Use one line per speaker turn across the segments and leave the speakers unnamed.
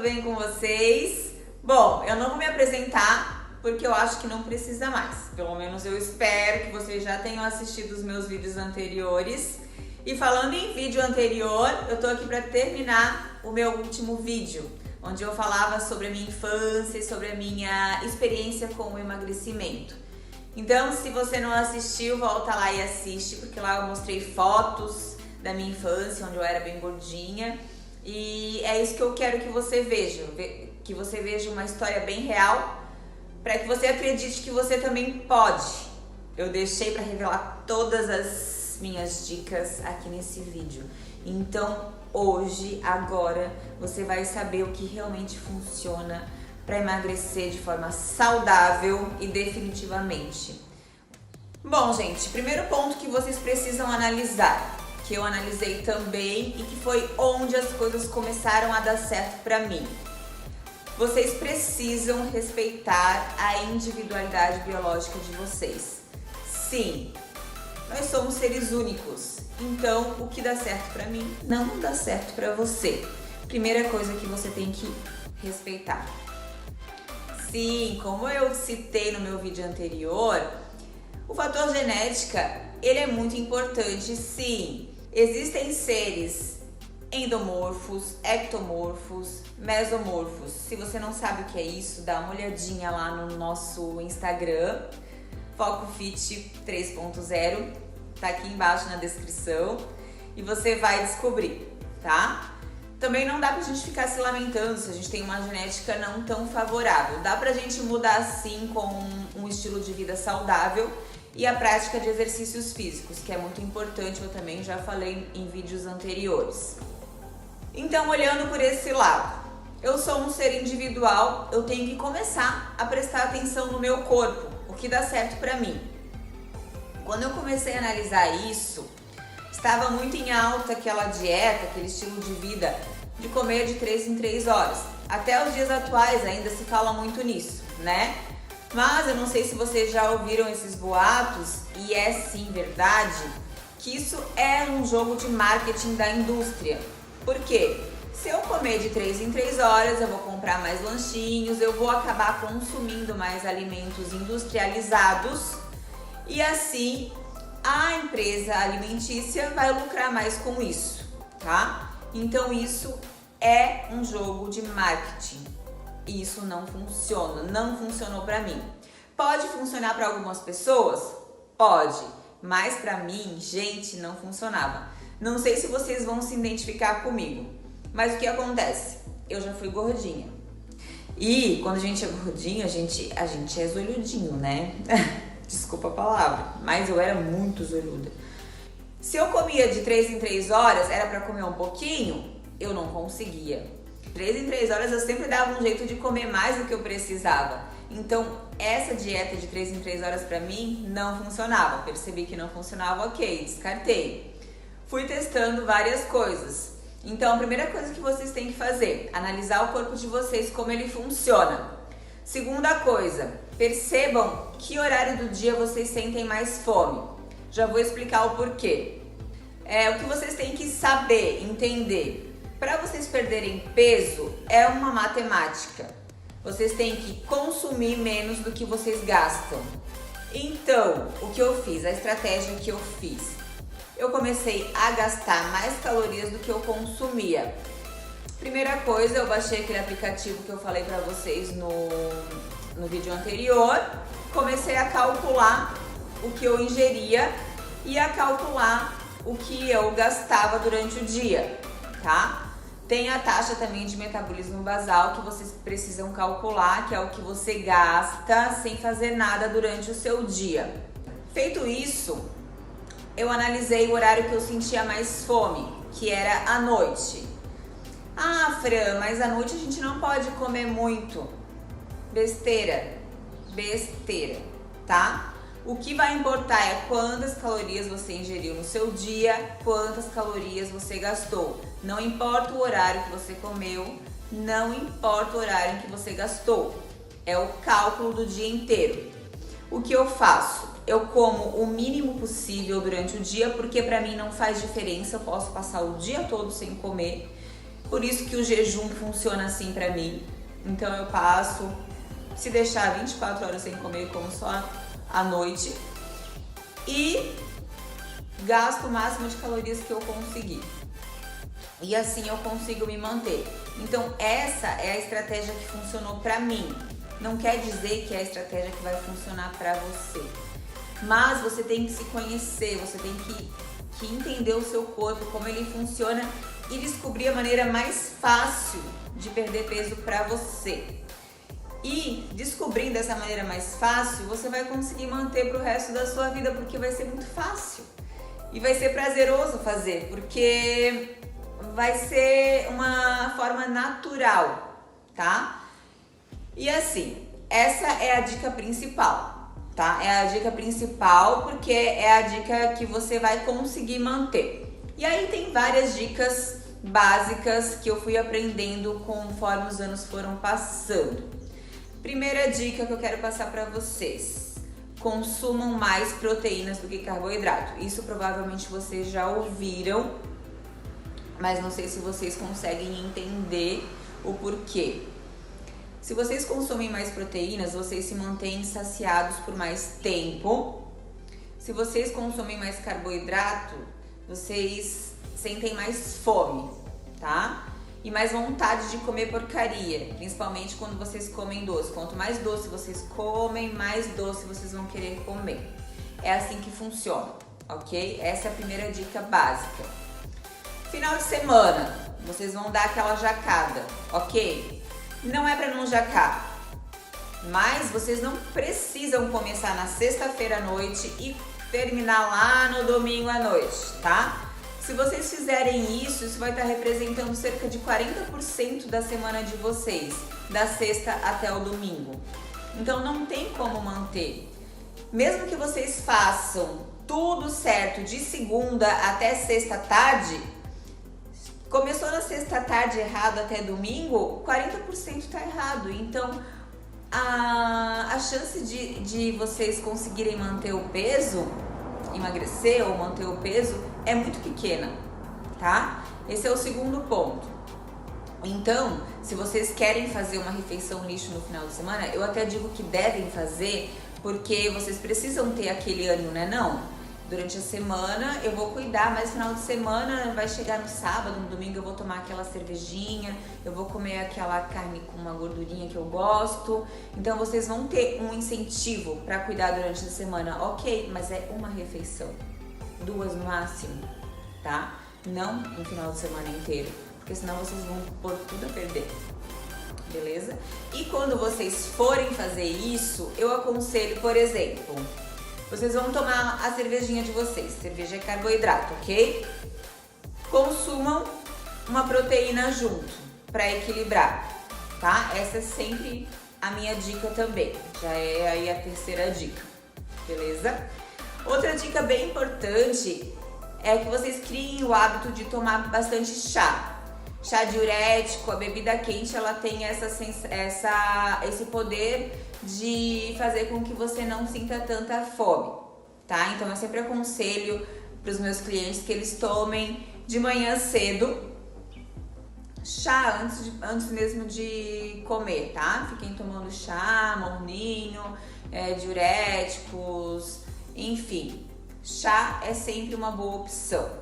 bem com vocês? Bom, eu não vou me apresentar porque eu acho que não precisa mais. Pelo menos eu espero que vocês já tenham assistido os meus vídeos anteriores. E falando em vídeo anterior, eu tô aqui para terminar o meu último vídeo, onde eu falava sobre a minha infância e sobre a minha experiência com o emagrecimento. Então, se você não assistiu, volta lá e assiste, porque lá eu mostrei fotos da minha infância, onde eu era bem gordinha. E é isso que eu quero que você veja uma história bem real, para que você acredite que você também pode. Eu deixei para revelar todas as minhas dicas aqui nesse vídeo. Então, hoje, agora, você vai saber o que realmente funciona para emagrecer de forma saudável e definitivamente. Bom, gente, primeiro ponto que vocês precisam analisar, que eu analisei também e que foi onde as coisas começaram a dar certo para mim. Vocês precisam respeitar a individualidade biológica de vocês. Sim, nós somos seres únicos, então o que dá certo para mim não dá certo para você. Primeira coisa que você tem que respeitar. Sim, como eu citei no meu vídeo anterior, o fator genética, ele é muito importante, sim. Existem seres endomorfos, ectomorfos, mesomorfos. Se você não sabe o que é isso, dá uma olhadinha lá no nosso Instagram, FocoFit 3.0, tá aqui embaixo na descrição e você vai descobrir, tá? Também não dá pra gente ficar se lamentando se a gente tem uma genética não tão favorável. Dá pra gente mudar sim com um estilo de vida saudável e a prática de exercícios físicos, que é muito importante, eu também já falei em vídeos anteriores. Então, olhando por esse lado, eu sou um ser individual, eu tenho que começar a prestar atenção no meu corpo, o que dá certo pra mim. Quando eu comecei a analisar isso, estava muito em alta aquela dieta, aquele estilo de vida de comer de 3 em 3 horas. Até os dias atuais ainda se fala muito nisso, né? Mas eu não sei se vocês já ouviram esses boatos, e é sim verdade, que isso é um jogo de marketing da indústria. Por quê? Se eu comer de 3 em 3 horas, eu vou comprar mais lanchinhos, eu vou acabar consumindo mais alimentos industrializados e assim a empresa alimentícia vai lucrar mais com isso, tá? Então isso é um jogo de marketing. Isso não funciona, não funcionou pra mim. Pode funcionar para algumas pessoas? Pode, mas pra mim, gente, não funcionava. Não sei se vocês vão se identificar comigo, mas o que acontece? Eu já fui gordinha. E quando a gente é gordinho, a gente é zoiudinho, né? Desculpa a palavra, mas eu era muito zoiuda. Se eu comia de 3 em 3 horas, era pra comer um pouquinho, eu não conseguia. 3 em 3 horas eu sempre dava um jeito de comer mais do que eu precisava. Então, essa dieta de 3 em 3 horas pra mim não funcionava. Percebi que não funcionava, ok, descartei. Fui testando várias coisas. Então, a primeira coisa que vocês têm que fazer, analisar o corpo de vocês, como ele funciona. Segunda coisa, percebam que horário do dia vocês sentem mais fome. Já vou explicar o porquê. O que vocês têm que saber, entender. Para vocês perderem peso, é uma matemática. Vocês têm que consumir menos do que vocês gastam. Então, o que eu fiz, a estratégia que eu fiz? Eu comecei a gastar mais calorias do que eu consumia. Primeira coisa, eu baixei aquele aplicativo que eu falei para vocês no vídeo anterior. Comecei a calcular o que eu ingeria e a calcular o que eu gastava durante o dia, tá? Tem a taxa também de metabolismo basal que vocês precisam calcular, que é o que você gasta sem fazer nada durante o seu dia. Feito isso, eu analisei o horário que eu sentia mais fome, que era à noite. Ah, Fran, mas à noite a gente não pode comer muito. Besteira, tá? O que vai importar é quantas calorias você ingeriu no seu dia, quantas calorias você gastou. Não importa o horário que você comeu, não importa o horário em que você gastou. É o cálculo do dia inteiro. O que eu faço? Eu como o mínimo possível durante o dia, porque pra mim não faz diferença, eu posso passar o dia todo sem comer. Por isso que o jejum funciona assim pra mim. Então eu passo, se deixar 24 horas sem comer, como só à noite. E gasto o máximo de calorias que eu conseguir. E assim eu consigo me manter. Então essa é a estratégia que funcionou pra mim. Não quer dizer que é a estratégia que vai funcionar pra você. Mas você tem que se conhecer, você tem que entender o seu corpo, como ele funciona e descobrir a maneira mais fácil de perder peso pra você. E descobrindo essa maneira mais fácil, você vai conseguir manter pro resto da sua vida, porque vai ser muito fácil. E vai ser prazeroso fazer, porque vai ser uma forma natural, tá? E assim, essa é a dica principal, tá? É a dica principal porque é a dica que você vai conseguir manter. E aí tem várias dicas básicas que eu fui aprendendo conforme os anos foram passando. Primeira dica que eu quero passar para vocês: consumam mais proteínas do que carboidrato. Isso provavelmente vocês já ouviram, mas não sei se vocês conseguem entender o porquê. Se vocês consomem mais proteínas, vocês se mantêm saciados por mais tempo. Se vocês consomem mais carboidrato, vocês sentem mais fome, tá? E mais vontade de comer porcaria, principalmente quando vocês comem doce. Quanto mais doce vocês comem, mais doce vocês vão querer comer. É assim que funciona, ok? Essa é a primeira dica básica. Final de semana, vocês vão dar aquela jacada, ok? Não é pra não jacar, mas vocês não precisam começar na sexta-feira à noite e terminar lá no domingo à noite, tá? Se vocês fizerem isso, isso vai estar representando cerca de 40% da semana de vocês, da sexta até o domingo. Então não tem como manter. Mesmo que vocês façam tudo certo de segunda até sexta tarde, começou na sexta tarde errado até domingo, 40% tá errado. Então a chance de vocês conseguirem manter o peso, emagrecer ou manter o peso, é muito pequena, tá? Esse é o segundo ponto. Então, se vocês querem fazer uma refeição lixo no final de semana, eu até digo que devem fazer, porque vocês precisam ter aquele ânimo, né? Não, durante a semana eu vou cuidar, mas final de semana vai chegar no sábado, no domingo eu vou tomar aquela cervejinha, eu vou comer aquela carne com uma gordurinha que eu gosto. Então vocês vão ter um incentivo para cuidar durante a semana, ok, mas é uma refeição, 2 no máximo, tá? Não um final de semana inteiro, porque senão vocês vão pôr tudo a perder, beleza? E quando vocês forem fazer isso, eu aconselho, por exemplo, vocês vão tomar a cervejinha de vocês, cerveja é carboidrato, ok? Consumam uma proteína junto, para equilibrar, tá? Essa é sempre a minha dica também, já é aí a terceira dica, beleza? Outra dica bem importante é que vocês criem o hábito de tomar bastante chá. Chá diurético, a bebida quente, ela tem esse poder de fazer com que você não sinta tanta fome, tá? Então eu sempre aconselho para os meus clientes que eles tomem de manhã cedo chá antes mesmo de comer, tá? Fiquem tomando chá, morninho, diuréticos, enfim, chá é sempre uma boa opção.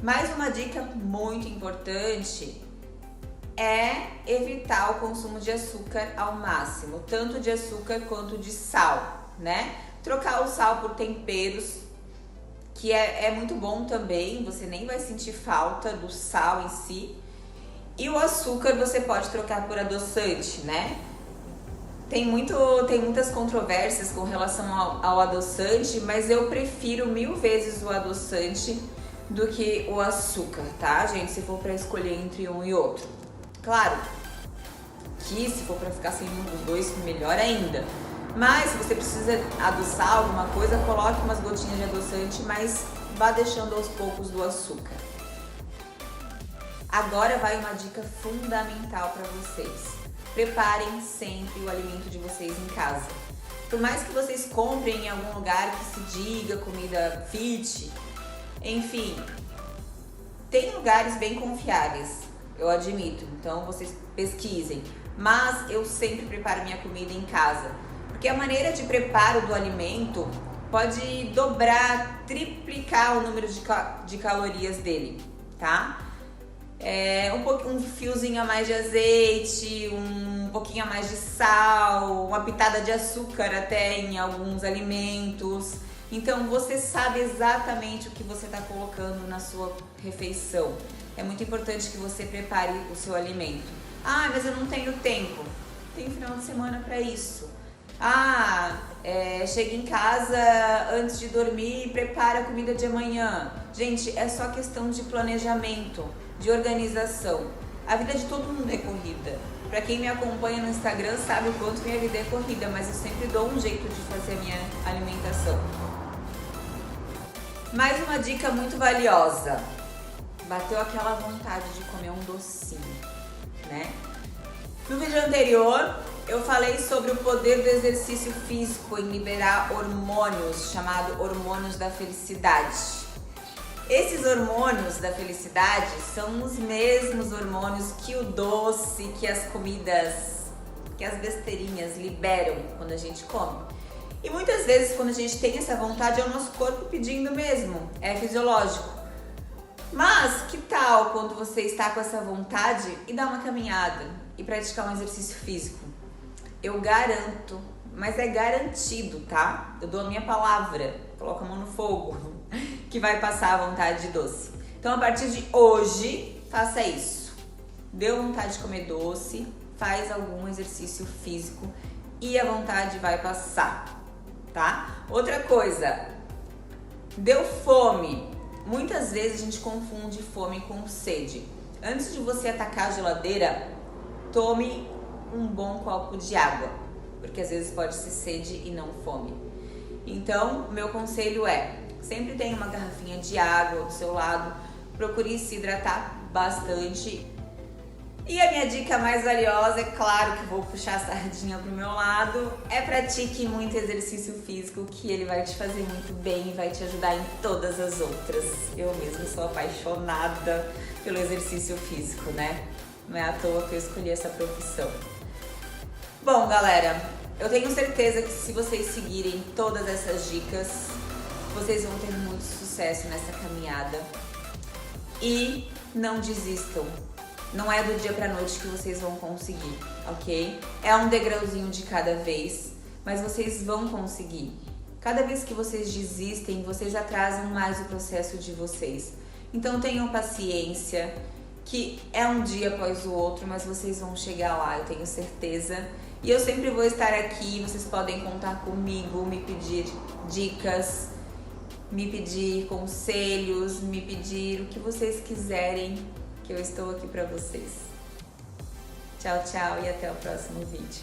Mais uma dica muito importante é evitar o consumo de açúcar ao máximo, tanto de açúcar quanto de sal, né? Trocar o sal por temperos, que é muito bom também, você nem vai sentir falta do sal em si. E o açúcar você pode trocar por adoçante, né? Tem muitas controvérsias com relação ao adoçante, mas eu prefiro 1000 vezes o adoçante do que o açúcar, tá, gente? Se for para escolher entre um e outro. Claro que se for para ficar sem um dos dois, melhor ainda. Mas se você precisa adoçar alguma coisa, coloque umas gotinhas de adoçante, mas vá deixando aos poucos do açúcar. Agora vai uma dica fundamental para vocês. Preparem sempre o alimento de vocês em casa. Por mais que vocês comprem em algum lugar que se diga comida fit, enfim, Tem lugares bem confiáveis, eu admito, então vocês pesquisem. Mas eu sempre preparo minha comida em casa, porque a maneira de preparo do alimento pode dobrar, triplicar o número de calorias dele, tá? Um fiozinho a mais de azeite, um pouquinho a mais de sal, uma pitada de açúcar até em alguns alimentos. Então você sabe exatamente o que você está colocando na sua refeição. É muito importante que você prepare o seu alimento. Ah, mas eu não tenho tempo. Tem final de semana para isso. Chega em casa antes de dormir e prepara a comida de amanhã. Gente, é só questão de planejamento, de organização. A vida de todo mundo é corrida. Para quem me acompanha no Instagram sabe o quanto minha vida é corrida, mas eu sempre dou um jeito de fazer a minha alimentação. Mais uma dica muito valiosa. Bateu aquela vontade de comer um docinho, né? No vídeo anterior, eu falei sobre o poder do exercício físico em liberar hormônios, chamado hormônios da felicidade. Esses hormônios da felicidade são os mesmos hormônios que o doce, que as comidas, que as besteirinhas liberam quando a gente come. E muitas vezes quando a gente tem essa vontade é o nosso corpo pedindo mesmo, é fisiológico. Mas que tal quando você está com essa vontade e dar uma caminhada e praticar um exercício físico? Eu garanto, mas é garantido, tá? Eu dou a minha palavra, coloco a mão no fogo, que vai passar a vontade de doce. Então a partir de hoje, faça isso. Deu vontade de comer doce, faz algum exercício físico e a vontade vai passar, tá? Outra coisa, deu fome. Muitas vezes a gente confunde fome com sede. Antes de você atacar a geladeira, tome um bom copo de água, porque às vezes pode ser sede e não fome. Então, meu conselho é, sempre tenha uma garrafinha de água do seu lado, procure se hidratar bastante. E a minha dica mais valiosa, é claro que vou puxar a sardinha pro meu lado, é pratique muito exercício físico, que ele vai te fazer muito bem e vai te ajudar em todas as outras. Eu mesma sou apaixonada pelo exercício físico, né? Não é à toa que eu escolhi essa profissão. Bom, galera, eu tenho certeza que se vocês seguirem todas essas dicas, vocês vão ter muito sucesso nessa caminhada. E não desistam. Não é do dia pra noite que vocês vão conseguir, ok? É um degrauzinho de cada vez, mas vocês vão conseguir. Cada vez que vocês desistem, vocês atrasam mais o processo de vocês. Então tenham paciência, que é um dia após o outro, mas vocês vão chegar lá, eu tenho certeza. E eu sempre vou estar aqui, vocês podem contar comigo, me pedir dicas, me pedir conselhos, me pedir o que vocês quiserem, que eu estou aqui para vocês. Tchau, tchau e até o próximo vídeo.